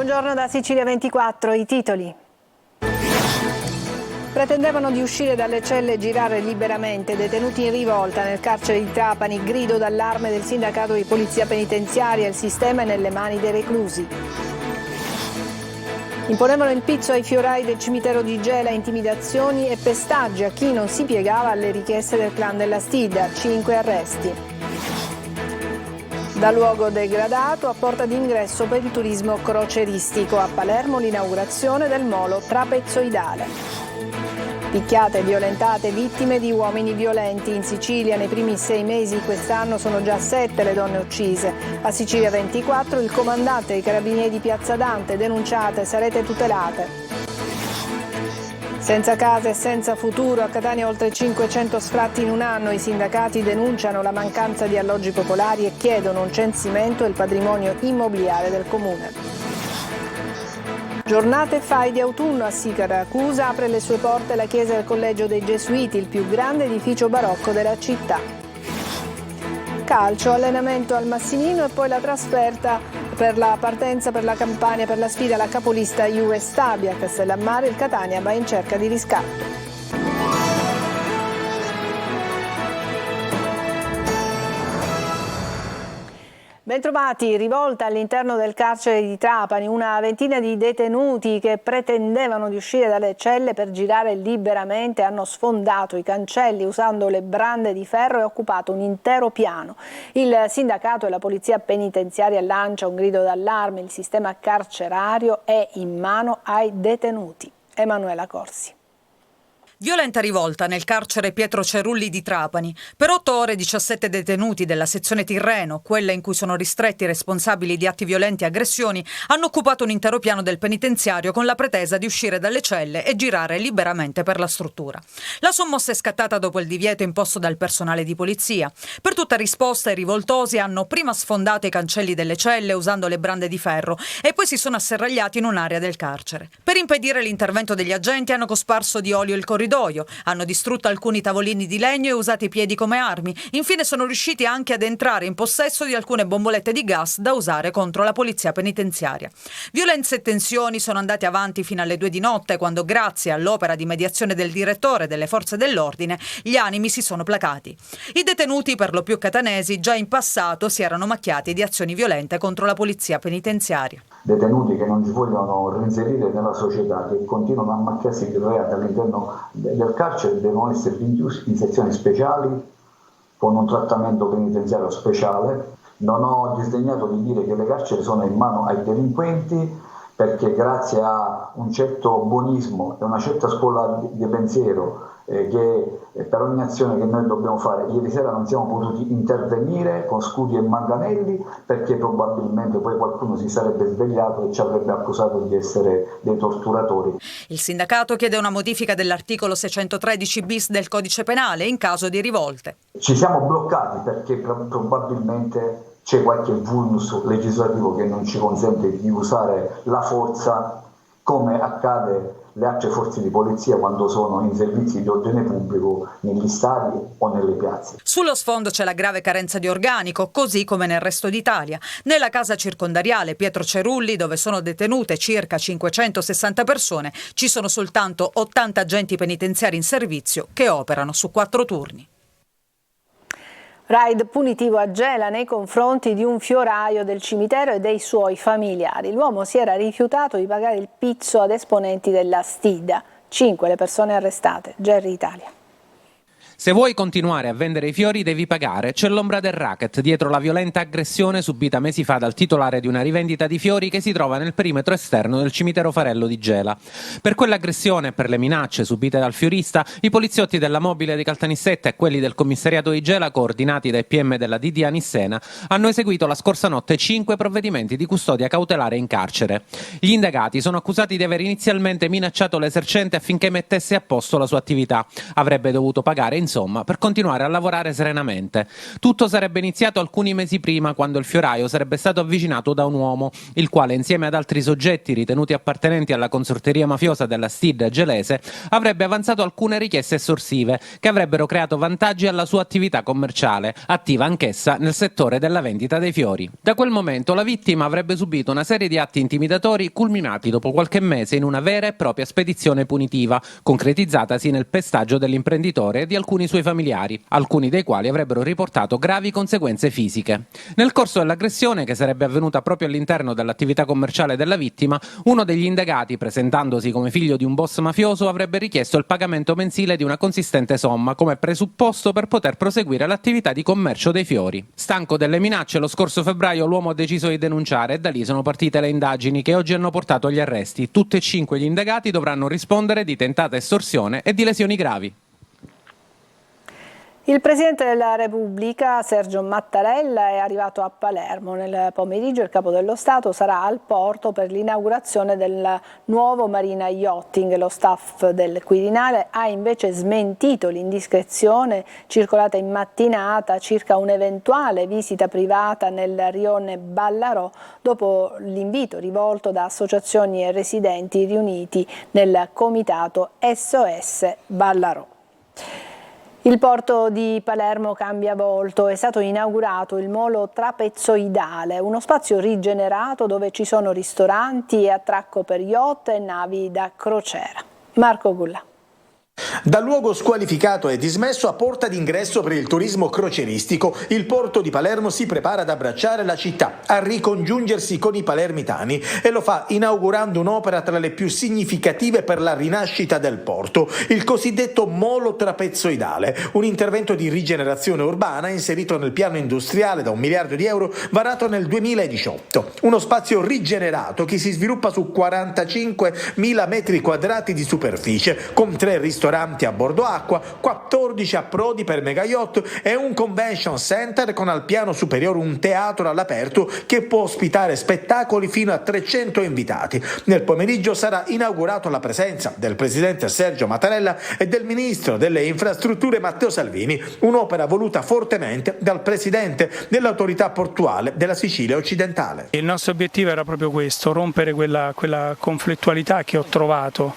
Buongiorno da Sicilia 24, i titoli. Pretendevano di uscire dalle celle e girare liberamente, detenuti in rivolta nel carcere di Trapani, grido d'allarme del sindacato di polizia penitenziaria, il sistema è nelle mani dei reclusi. Imponevano il pizzo ai fiorai del cimitero di Gela, intimidazioni e pestaggi a chi non si piegava alle richieste del clan della Stida, 5 arresti. Da luogo degradato a porta d'ingresso per il turismo croceristico, a Palermo l'inaugurazione del molo trapezzoidale. Picchiate e violentate, vittime di uomini violenti. In Sicilia nei primi 6 mesi di quest'anno sono già 7 le donne uccise. A Sicilia 24 il comandante dei carabinieri di Piazza Dante, denunciate, sarete tutelate. Senza casa e senza futuro, a Catania oltre 500 sfratti in un anno. I sindacati denunciano la mancanza di alloggi popolari e chiedono un censimento del patrimonio immobiliare del comune. Giornate fai di autunno a Siracusa, apre le sue porte la chiesa del Collegio dei Gesuiti, il più grande edificio barocco della città. Calcio, allenamento al Massimino e poi la trasferta per la partenza per la Campania per la sfida alla capolista Juve Stabia. A Castellammare il Catania va in cerca di riscatto. Bentrovati, rivolta all'interno del carcere di Trapani, una ventina di detenuti che pretendevano di uscire dalle celle per girare liberamente hanno sfondato i cancelli usando le brande di ferro e occupato un intero piano. Il sindacato e la polizia penitenziaria lancia un grido d'allarme, il sistema carcerario è in mano ai detenuti. Emanuela Corsi. Violenta rivolta nel carcere Pietro Cerulli di Trapani. Per 8 ore 17 detenuti della sezione Tirreno, quella in cui sono ristretti i responsabili di atti violenti e aggressioni, hanno occupato un intero piano del penitenziario con la pretesa di uscire dalle celle e girare liberamente per la struttura. La sommossa è scattata dopo il divieto imposto dal personale di polizia. Per tutta risposta i rivoltosi hanno prima sfondato i cancelli delle celle usando le brande di ferro e poi si sono asserragliati in un'area del carcere. Per impedire l'intervento degli agenti hanno cosparso di olio il corridoio, hanno distrutto alcuni tavolini di legno e usato i piedi come armi. Infine sono riusciti anche ad entrare in possesso di alcune bombolette di gas da usare contro la polizia penitenziaria. Violenze e tensioni sono andate avanti fino alle 2 di notte, quando grazie all'opera di mediazione del direttore delle forze dell'ordine gli animi si sono placati. I detenuti, per lo più catanesi, già in passato si erano macchiati di azioni violente contro la polizia penitenziaria. Detenuti che non si vogliono reinserire nella società, che continuano a macchiarsi di reati all'interno del carcere, devono essere rinchiusi in sezioni speciali con un trattamento penitenziario speciale. Non ho disdegnato di dire che le carceri sono in mano ai delinquenti, perché grazie a un certo buonismo e una certa scuola di pensiero che per ogni azione che noi dobbiamo fare, ieri sera non siamo potuti intervenire con scudi e manganelli perché probabilmente poi qualcuno si sarebbe svegliato e ci avrebbe accusato di essere dei torturatori. Il sindacato chiede una modifica dell'articolo 613 bis del codice penale in caso di rivolte. Ci siamo bloccati perché probabilmente c'è qualche vulnus legislativo che non ci consente di usare la forza come accade le altre forze di polizia quando sono in servizi di ordine pubblico negli stadi o nelle piazze. Sullo sfondo c'è la grave carenza di organico, così come nel resto d'Italia. Nella casa circondariale Pietro Cerulli, dove sono detenute circa 560 persone, ci sono soltanto 80 agenti penitenziari in servizio che operano su 4 turni. Raid punitivo a Gela nei confronti di un fioraio del cimitero e dei suoi familiari. L'uomo si era rifiutato di pagare il pizzo ad esponenti della Stida. 5 le persone arrestate. Gerry Italia. Se vuoi continuare a vendere i fiori devi pagare. C'è l'ombra del racket dietro la violenta aggressione subita mesi fa dal titolare di una rivendita di fiori che si trova nel perimetro esterno del cimitero Farello di Gela. Per quell'aggressione e per le minacce subite dal fiorista, i poliziotti della mobile di Caltanissetta e quelli del commissariato di Gela, coordinati dai PM della DDA Nissena, hanno eseguito la scorsa notte 5 provvedimenti di custodia cautelare in carcere. Gli indagati sono accusati di aver inizialmente minacciato l'esercente affinché mettesse a posto la sua attività. Avrebbe dovuto pagare in insomma, per continuare a lavorare serenamente. Tutto sarebbe iniziato alcuni mesi prima, quando il fioraio sarebbe stato avvicinato da un uomo, il quale insieme ad altri soggetti ritenuti appartenenti alla consorteria mafiosa della STID gelese avrebbe avanzato alcune richieste estorsive che avrebbero creato vantaggi alla sua attività commerciale, attiva anch'essa nel settore della vendita dei fiori. Da quel momento la vittima avrebbe subito una serie di atti intimidatori culminati dopo qualche mese in una vera e propria spedizione punitiva, concretizzatasi nel pestaggio dell'imprenditore e di alcuni suoi familiari, alcuni dei quali avrebbero riportato gravi conseguenze fisiche. Nel corso dell'aggressione, che sarebbe avvenuta proprio all'interno dell'attività commerciale della vittima, uno degli indagati, presentandosi come figlio di un boss mafioso, avrebbe richiesto il pagamento mensile di una consistente somma come presupposto per poter proseguire l'attività di commercio dei fiori. Stanco delle minacce, lo scorso febbraio l'uomo ha deciso di denunciare e da lì sono partite le indagini che oggi hanno portato agli arresti. Tutti e 5 gli indagati dovranno rispondere di tentata estorsione e di lesioni gravi. Il Presidente della Repubblica, Sergio Mattarella, è arrivato a Palermo. Nel pomeriggio il Capo dello Stato sarà al porto per l'inaugurazione del nuovo Marina Yachting. Lo staff del Quirinale ha invece smentito l'indiscrezione circolata in mattinata circa un'eventuale visita privata nel rione Ballarò dopo l'invito rivolto da associazioni e residenti riuniti nel comitato SOS Ballarò. Il porto di Palermo cambia volto, è stato inaugurato il molo trapezoidale, uno spazio rigenerato dove ci sono ristoranti e attracco per yacht e navi da crociera. Marco Gulla. Da luogo squalificato e dismesso a porta d'ingresso per il turismo crocieristico, il porto di Palermo si prepara ad abbracciare la città, a ricongiungersi con i palermitani e lo fa inaugurando un'opera tra le più significative per la rinascita del porto, il cosiddetto molo trapezoidale, un intervento di rigenerazione urbana inserito nel piano industriale da €1 miliardo varato nel 2018. Uno spazio rigenerato che si sviluppa su 45.000 metri quadrati di superficie, con 3 ristoranti a bordo acqua, 14 approdi per mega yacht e un convention center con al piano superiore un teatro all'aperto che può ospitare spettacoli fino a 300 invitati. Nel pomeriggio sarà inaugurato alla presenza del Presidente Sergio Mattarella e del Ministro delle Infrastrutture Matteo Salvini, un'opera voluta fortemente dal Presidente dell'Autorità Portuale della Sicilia occidentale. Il nostro obiettivo era proprio questo, rompere quella conflittualità che ho trovato,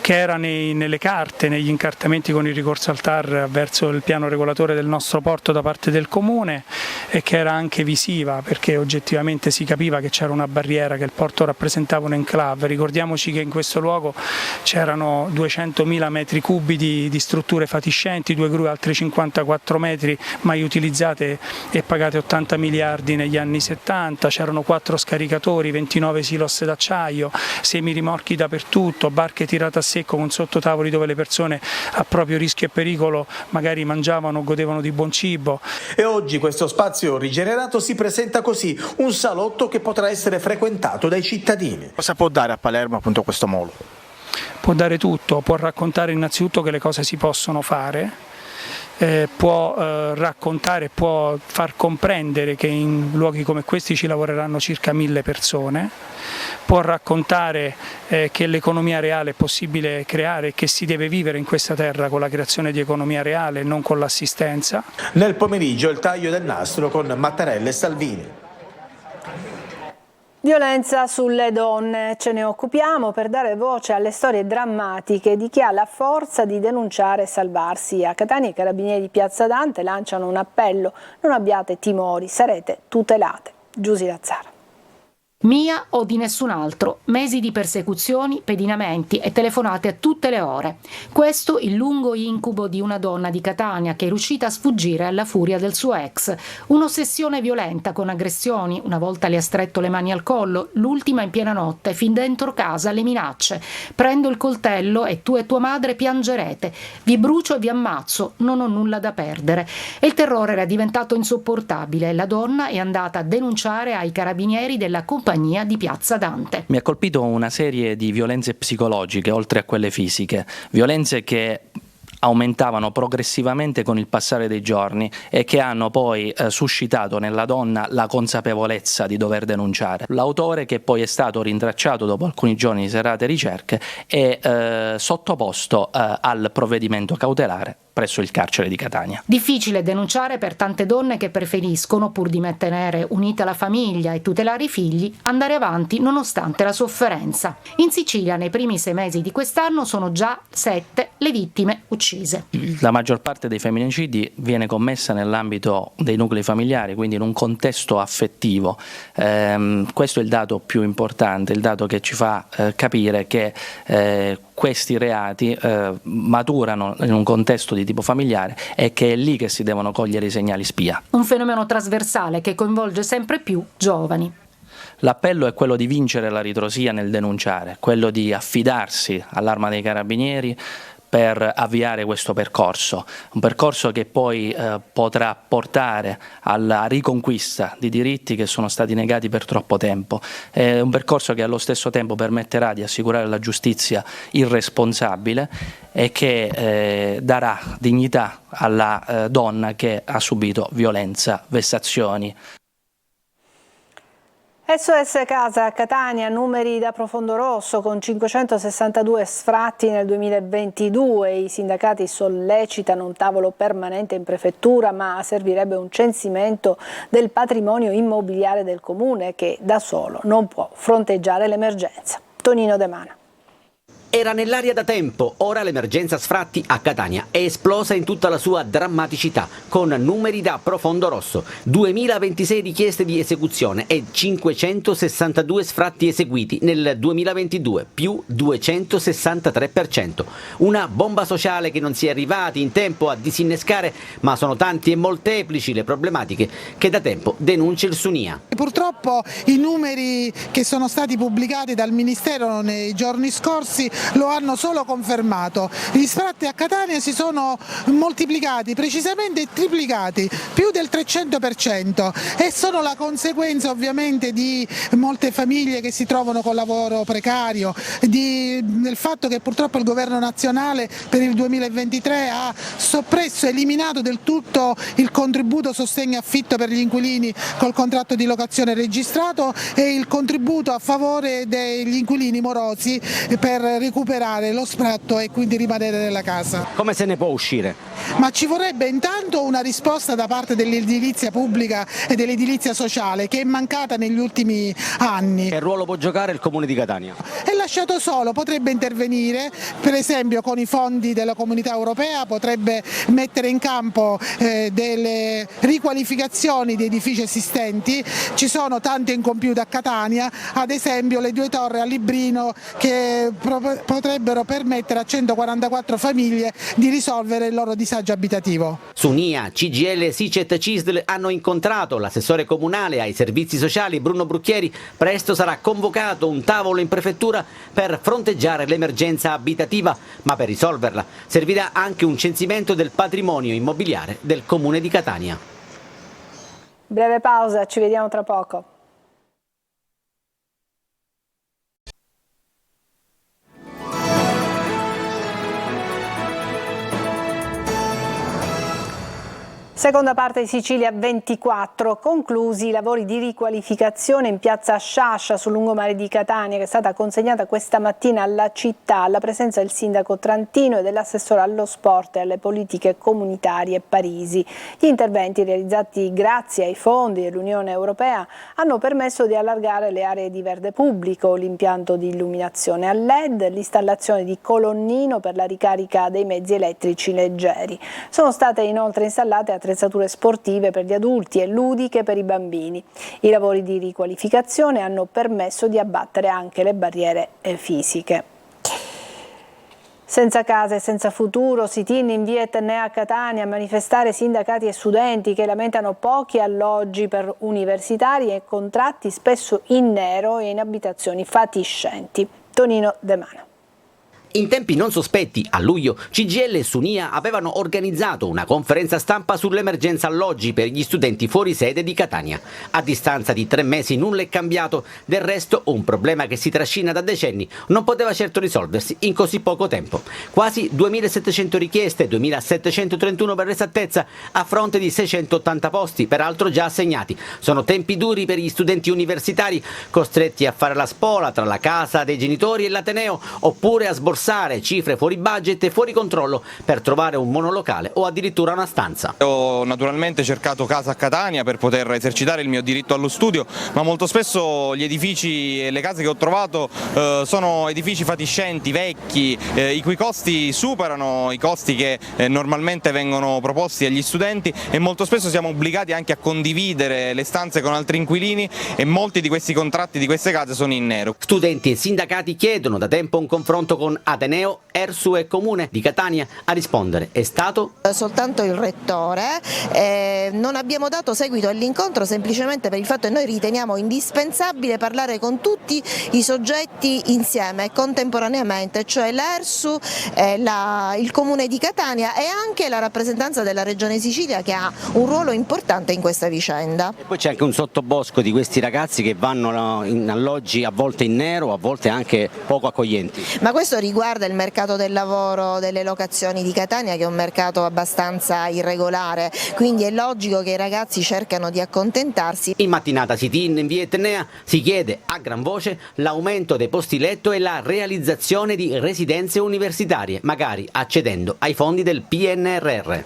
che era nelle carte, negli incartamenti con il ricorso al TAR verso il piano regolatore del nostro porto da parte del Comune e che era anche visiva perché oggettivamente si capiva che c'era una barriera, che il porto rappresentava un enclave. Ricordiamoci che in questo luogo c'erano 200.000 metri cubi di strutture fatiscenti, 2 gru altri 54 metri mai utilizzate e pagate 80 miliardi negli anni 70, c'erano 4 scaricatori, 29 silos d'acciaio, semirimorchi dappertutto, barche tirate a secco con sottotavoli dove le persone a proprio rischio e pericolo magari mangiavano o godevano di buon cibo. E oggi questo spazio rigenerato si presenta così, un salotto che potrà essere frequentato dai cittadini. Cosa può dare a Palermo appunto questo molo? Può dare tutto, può raccontare innanzitutto che le cose si possono fare, può raccontare, può far comprendere che in luoghi come questi ci lavoreranno circa 1000 persone, può raccontare che l'economia reale è possibile creare e che si deve vivere in questa terra con la creazione di economia reale e non con l'assistenza. Nel pomeriggio il taglio del nastro con Mattarella e Salvini. Violenza sulle donne, ce ne occupiamo per dare voce alle storie drammatiche di chi ha la forza di denunciare e salvarsi. A Catania i carabinieri di Piazza Dante lanciano un appello: non abbiate timori, sarete tutelate. Giusy Lazzara. Mia o di nessun altro, mesi di persecuzioni, pedinamenti e telefonate a tutte le ore. Questo il lungo incubo di una donna di Catania che è riuscita a sfuggire alla furia del suo ex. Un'ossessione violenta con aggressioni, una volta le ha stretto le mani al collo, l'ultima in piena notte, fin dentro casa le minacce. Prendo il coltello e tu e tua madre piangerete. Vi brucio e vi ammazzo, non ho nulla da perdere. E il terrore era diventato insopportabile. La donna è andata a denunciare ai carabinieri della compagnia di Piazza Dante. Mi ha colpito una serie di violenze psicologiche oltre a quelle fisiche, violenze che aumentavano progressivamente con il passare dei giorni e che hanno poi suscitato nella donna la consapevolezza di dover denunciare. L'autore, che poi è stato rintracciato dopo alcuni giorni di serrate ricerche, è sottoposto al provvedimento cautelare presso il carcere di Catania. Difficile denunciare per tante donne che preferiscono, pur di mantenere unita la famiglia e tutelare i figli, andare avanti nonostante la sofferenza. In Sicilia nei primi 6 mesi di quest'anno sono già 7 le vittime uccise. La maggior parte dei femminicidi viene commessa nell'ambito dei nuclei familiari, quindi in un contesto affettivo. Questo è il dato più importante, il dato che ci fa capire che questi reati maturano in un contesto di tipo familiare e che è lì che si devono cogliere i segnali spia. Un fenomeno trasversale che coinvolge sempre più giovani. L'appello è quello di vincere la ritrosia nel denunciare, quello di affidarsi all'Arma dei Carabinieri per avviare questo percorso, un percorso che poi potrà portare alla riconquista di diritti che sono stati negati per troppo tempo. È un percorso che allo stesso tempo permetterà di assicurare la giustizia irresponsabile e che darà dignità alla donna che ha subito violenza, vessazioni. SOS Casa a Catania, numeri da profondo rosso con 562 sfratti nel 2022. I sindacati sollecitano un tavolo permanente in prefettura, ma servirebbe un censimento del patrimonio immobiliare del comune che da solo non può fronteggiare l'emergenza. Tonino De Mana. Era nell'aria da tempo, ora l'emergenza sfratti a Catania è esplosa in tutta la sua drammaticità, con numeri da profondo rosso, 2026 richieste di esecuzione e 562 sfratti eseguiti nel 2022, più 263%. Una bomba sociale che non si è arrivati in tempo a disinnescare, ma sono tanti e molteplici le problematiche che da tempo denuncia il Sunia. Purtroppo i numeri che sono stati pubblicati dal Ministero nei giorni scorsi lo hanno solo confermato. Gli sfratti a Catania si sono moltiplicati, precisamente triplicati, più del 300%, e sono la conseguenza ovviamente di molte famiglie che si trovano con lavoro precario, del fatto che purtroppo il governo nazionale per il 2023 ha soppresso, eliminato del tutto il contributo sostegno affitto per gli inquilini col contratto di locazione registrato e il contributo a favore degli inquilini morosi per recuperare lo sfratto e quindi rimanere nella casa. Come se ne può uscire? Ma ci vorrebbe intanto una risposta da parte dell'edilizia pubblica e dell'edilizia sociale, che è mancata negli ultimi anni. Che ruolo può giocare il Comune di Catania? È lasciato solo, potrebbe intervenire per esempio con i fondi della Comunità Europea, potrebbe mettere in campo delle riqualificazioni di edifici esistenti. Ci sono tante incompiute a Catania, ad esempio le 2 torri a Librino che potrebbero permettere a 144 famiglie di risolvere il loro disagio abitativo. Sunia, CGL, Sicet, CISL hanno incontrato l'assessore comunale ai servizi sociali Bruno Brucchieri. Presto sarà convocato un tavolo in prefettura per fronteggiare l'emergenza abitativa, ma per risolverla servirà anche un censimento del patrimonio immobiliare del Comune di Catania. Breve pausa, ci vediamo tra poco. Seconda parte di Sicilia 24, conclusi i lavori di riqualificazione in piazza Sciascia sul lungomare di Catania, che è stata consegnata questa mattina alla città alla presenza del sindaco Trantino e dell'assessore allo sport e alle politiche comunitarie Parisi. Gli interventi realizzati grazie ai fondi dell'Unione Europea hanno permesso di allargare le aree di verde pubblico, l'impianto di illuminazione a LED, l'installazione di colonnino per la ricarica dei mezzi elettrici leggeri. Sono state inoltre installate attrezzature sportive per gli adulti e ludiche per i bambini. I lavori di riqualificazione hanno permesso di abbattere anche le barriere fisiche. Senza casa e senza futuro, sit-in in via Etnea a Catania a manifestare sindacati e studenti che lamentano pochi alloggi per universitari e contratti spesso in nero e in abitazioni fatiscenti. Tonino De Mana. In tempi non sospetti, a luglio, CGL e Sunia avevano organizzato una conferenza stampa sull'emergenza alloggi per gli studenti fuori sede di Catania. A distanza di 3 mesi nulla è cambiato, del resto un problema che si trascina da decenni non poteva certo risolversi in così poco tempo. Quasi 2.700 richieste, 2.731 per l'esattezza, a fronte di 680 posti, peraltro già assegnati. Sono tempi duri per gli studenti universitari, costretti a fare la spola tra la casa dei genitori e l'Ateneo, oppure a sborsare sborsare cifre fuori budget e fuori controllo per trovare un monolocale o addirittura una stanza. Ho naturalmente cercato casa a Catania per poter esercitare il mio diritto allo studio, ma molto spesso gli edifici e le case che ho trovato sono edifici fatiscenti, vecchi, i cui costi superano i costi che normalmente vengono proposti agli studenti, e molto spesso siamo obbligati anche a condividere le stanze con altri inquilini, e molti di questi contratti di queste case sono in nero. Studenti e sindacati chiedono da tempo un confronto con Ateneo, Ersu e Comune di Catania. A rispondere è stato soltanto il rettore. Non abbiamo dato seguito all'incontro semplicemente per il fatto che noi riteniamo indispensabile parlare con tutti i soggetti insieme e contemporaneamente, cioè l'Ersu, il Comune di Catania e anche la rappresentanza della Regione Sicilia, che ha un ruolo importante in questa vicenda. E poi c'è anche un sottobosco di questi ragazzi che vanno in alloggi a volte in nero, a volte anche poco accoglienti. Ma questo riguarda il mercato del lavoro delle locazioni di Catania, che è un mercato abbastanza irregolare, quindi è logico che i ragazzi cercano di accontentarsi. In mattinata sit-in in via Etnea si chiede a gran voce l'aumento dei posti letto e la realizzazione di residenze universitarie, magari accedendo ai fondi del PNRR.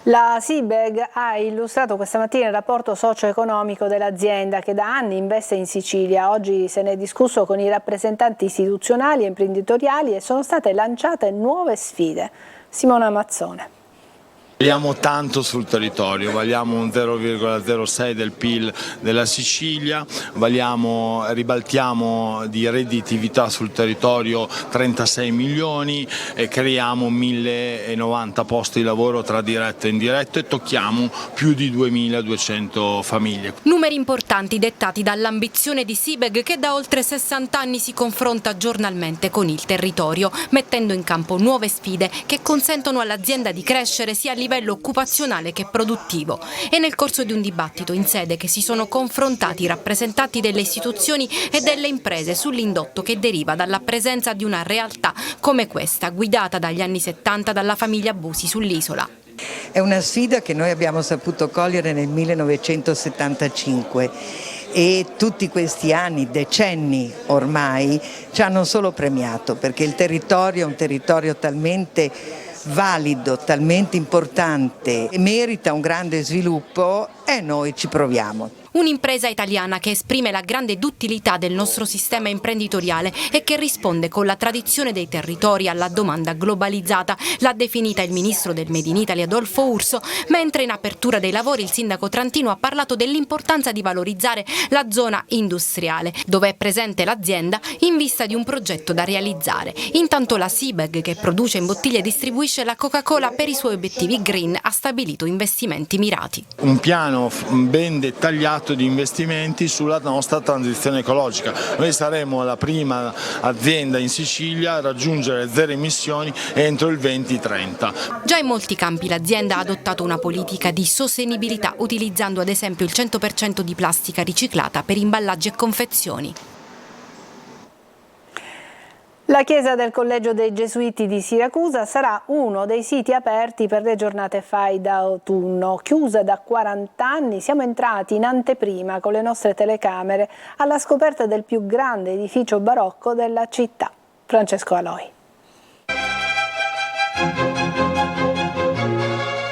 La SIBEG ha illustrato questa mattina il rapporto socio-economico dell'azienda che da anni investe in Sicilia. Oggi se ne è discusso con i rappresentanti istituzionali e imprenditoriali e sono state lanciate nuove sfide. Simona Mazzone. Valiamo tanto sul territorio, valiamo un 0,06 del PIL della Sicilia, ribaltiamo di redditività sul territorio 36 milioni e creiamo 1090 posti di lavoro tra diretto e indiretto e tocchiamo più di 2200 famiglie. Numeri importanti dettati dall'ambizione di SIBEG, che da oltre 60 anni si confronta giornalmente con il territorio, mettendo in campo nuove sfide che consentono all'azienda di crescere sia a livello occupazionale che produttivo. E nel corso di un dibattito in sede che si sono confrontati i rappresentanti delle istituzioni e delle imprese sull'indotto che deriva dalla presenza di una realtà come questa, guidata dagli anni 70 dalla famiglia Busi sull'isola. È una sfida che noi abbiamo saputo cogliere nel 1975 e tutti questi anni, decenni ormai, ci hanno solo premiato, perché il territorio è un territorio talmente valido, talmente importante, merita un grande sviluppo e noi ci proviamo. Un'impresa italiana che esprime la grande duttilità del nostro sistema imprenditoriale e che risponde con la tradizione dei territori alla domanda globalizzata, l'ha definita il ministro del Made in Italy Adolfo Urso, mentre in apertura dei lavori il sindaco trantino ha parlato dell'importanza di valorizzare la zona industriale, dove è presente l'azienda in vista di un progetto da realizzare. Intanto la SIBEG, che produce in bottiglie e distribuisce la Coca-Cola per i suoi obiettivi green, ha stabilito investimenti mirati. Un piano ben dettagliato di investimenti sulla nostra transizione ecologica. Noi saremo la prima azienda in Sicilia a raggiungere zero emissioni entro il 2030. Già in molti campi l'azienda ha adottato una politica di sostenibilità, utilizzando ad esempio il 100% di plastica riciclata per imballaggi e confezioni. La chiesa del Collegio dei Gesuiti di Siracusa sarà uno dei siti aperti per le giornate FAI d'autunno. Chiusa da 40 anni, siamo entrati in anteprima con le nostre telecamere alla scoperta del più grande edificio barocco della città. Francesco Aloi.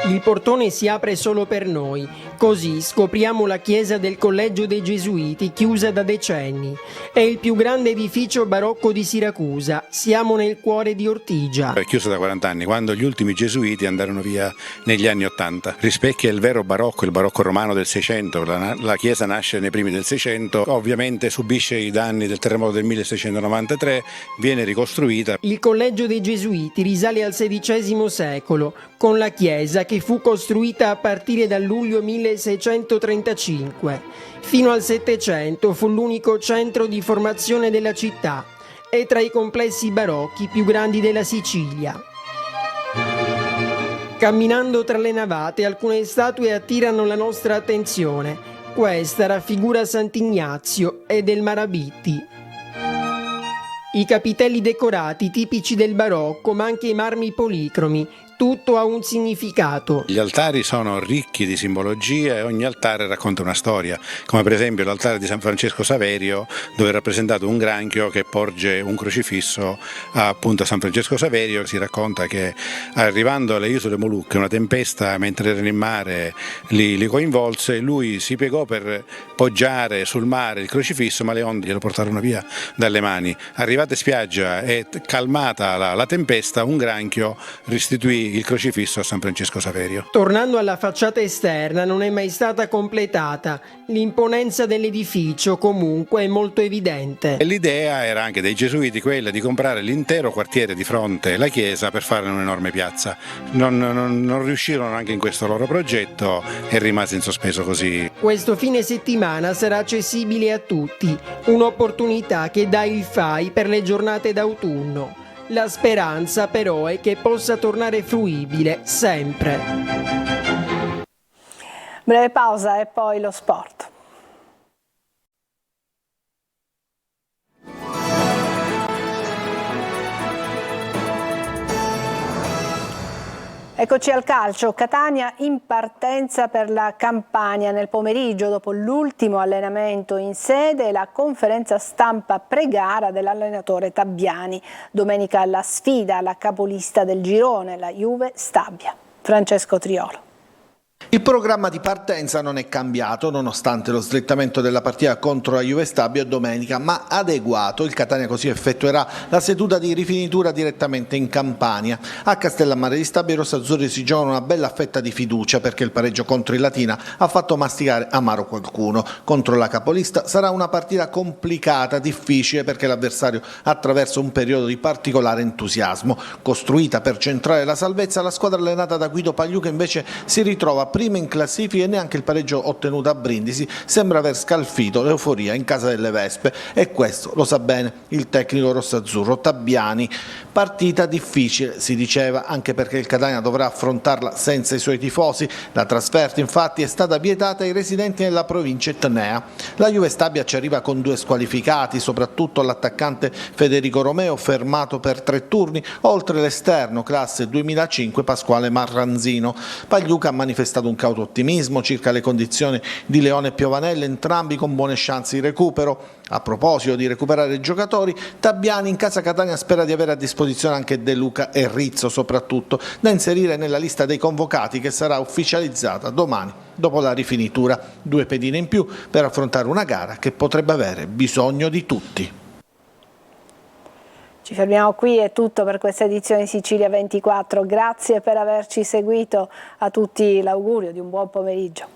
Il portone si apre solo per noi, così scopriamo la chiesa del Collegio dei Gesuiti, chiusa da decenni. È il più grande edificio barocco di Siracusa, siamo nel cuore di Ortigia. È chiusa da 40 anni, quando gli ultimi gesuiti andarono via negli anni 80. Rispecchia il vero barocco, il barocco romano del 600, la chiesa nasce nei primi del 600, ovviamente subisce i danni del terremoto del 1693, viene ricostruita. Il Collegio dei Gesuiti risale al XVI secolo, con la chiesa che fu costruita a partire dal luglio 1635. Fino al Settecento fu l'unico centro di formazione della città e tra i complessi barocchi più grandi della Sicilia. Camminando tra le navate, alcune statue attirano la nostra attenzione. Questa raffigura Sant'Ignazio e del Marabiti. I capitelli decorati tipici del barocco, ma anche i marmi policromi, tutto ha un significato. Gli altari sono ricchi di simbologia e ogni altare racconta una storia, come per esempio l'altare di San Francesco Saverio, dove è rappresentato un granchio che porge un crocifisso appunto a San Francesco Saverio. Si racconta che arrivando alle isole Molucche una tempesta mentre erano in mare li coinvolse, lui si piegò per poggiare sul mare il crocifisso, ma le onde glielo portarono via dalle mani. Arrivate in spiaggia e calmata la tempesta, un granchio restituì il crocifisso a San Francesco Saverio. Tornando alla facciata esterna, non è mai stata completata. L'imponenza dell'edificio comunque è molto evidente. E l'idea era anche dei gesuiti quella di comprare l'intero quartiere di fronte alla chiesa per fare un'enorme piazza. Non riuscirono anche in questo loro progetto e rimase in sospeso così. Questo fine settimana sarà accessibile a tutti, un'opportunità che dà il FAI per le giornate d'autunno. La speranza però è che possa tornare fruibile sempre. Breve pausa e poi lo sport. Eccoci al calcio. Catania in partenza per la Campania nel pomeriggio dopo l'ultimo allenamento in sede e la conferenza stampa pre-gara dell'allenatore Tabbiani. Domenica la sfida alla capolista del girone, la Juve Stabia. Francesco Triolo. Il programma di partenza non è cambiato nonostante lo slittamento della partita contro la Juve Stabia domenica, ma adeguato. Il Catania così effettuerà la seduta di rifinitura direttamente in Campania. A Castellammare di Stabia i rossazzurri si giocano una bella fetta di fiducia perché il pareggio contro il Latina ha fatto masticare amaro qualcuno. Contro la capolista sarà una partita complicata, difficile perché l'avversario attraversa un periodo di particolare entusiasmo. Costruita per centrare la salvezza, la squadra allenata da Guido Pagliuca invece si ritrova prima in classifica e neanche il pareggio ottenuto a Brindisi sembra aver scalfito l'euforia in casa delle Vespe, e questo lo sa bene il tecnico rossazzurro Tabbiani. Partita difficile, si diceva, anche perché il Catania dovrà affrontarla senza i suoi tifosi. La trasferta infatti è stata vietata ai residenti nella provincia etnea. La Juve Stabia ci arriva con 2 squalificati, soprattutto l'attaccante Federico Romeo fermato per 3 turni, oltre l'esterno classe 2005 Pasquale Marranzino. Pagliuca ha manifestato un cauto ottimismo circa le condizioni di Leone e Piovanelli, entrambi con buone chance di recupero. A proposito di recuperare giocatori, Tabbiani in casa Catania spera di avere a disposizione anche De Luca e Rizzo, soprattutto da inserire nella lista dei convocati che sarà ufficializzata domani dopo la rifinitura. 2 pedine in più per affrontare una gara che potrebbe avere bisogno di tutti. Ci fermiamo qui, è tutto per questa edizione di Sicilia 24. Grazie per averci seguito, a tutti l'augurio di un buon pomeriggio.